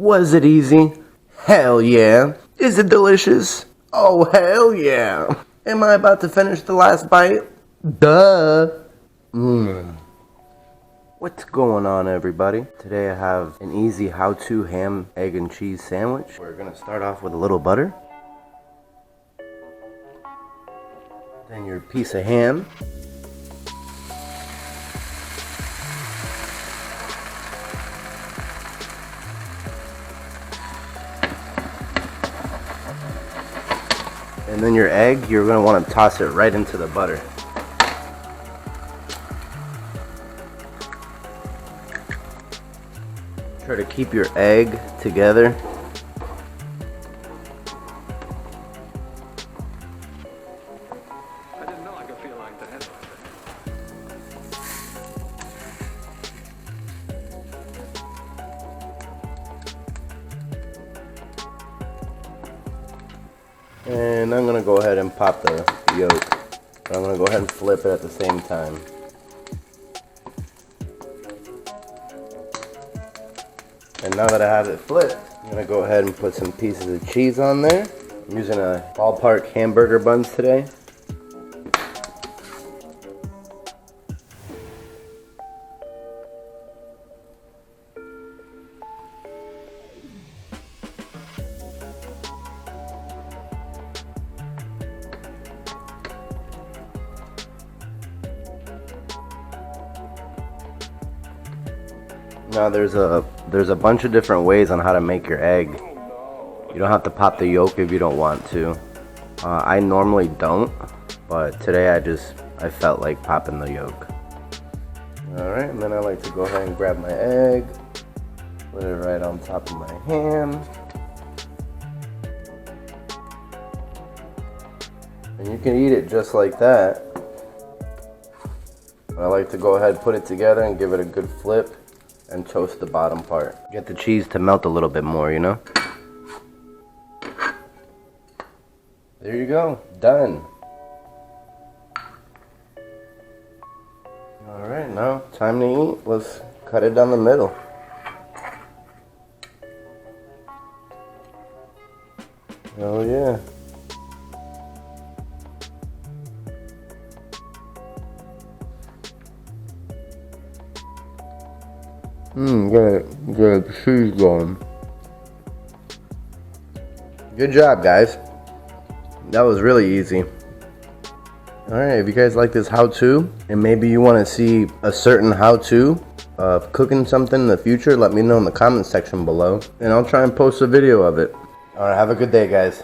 Was it easy? Hell yeah. Is it delicious? Oh, hell yeah. Am I about to finish the last bite? Duh. What's going on, everybody? Today I have an easy how-to ham, egg, and cheese sandwich. We're gonna start off with a little butter. Then your piece of ham. And then your egg, you're gonna wanna toss it right into the butter. Try to keep your egg together. I didn't know I could feel like that. And I'm gonna go ahead and pop the yolk. But I'm gonna go ahead and flip it at the same time. And now that I have it flipped, I'm gonna go ahead and put some pieces of cheese on there. I'm using a Ballpark hamburger buns today. Now there's a bunch of different ways on how to make your egg. You don't have to pop the yolk if you don't want to. I normally don't, but today I felt like popping the yolk. Alright, and then I like to go ahead and grab my egg, put it right on top of my ham. And you can eat it just like that. I like to go ahead, put it together and give it a good flip. And toast the bottom part. Get the cheese to melt a little bit more, you know? There you go, done. Alright, now time to eat. Let's cut it down the middle. Oh yeah. Get the cheese going. Good job, guys. That was really easy. Alright, if you guys like this how-to, and maybe you want to see a certain how-to of cooking something in the future, let me know in the comment section below, and I'll try and post a video of it. Alright, have a good day, guys.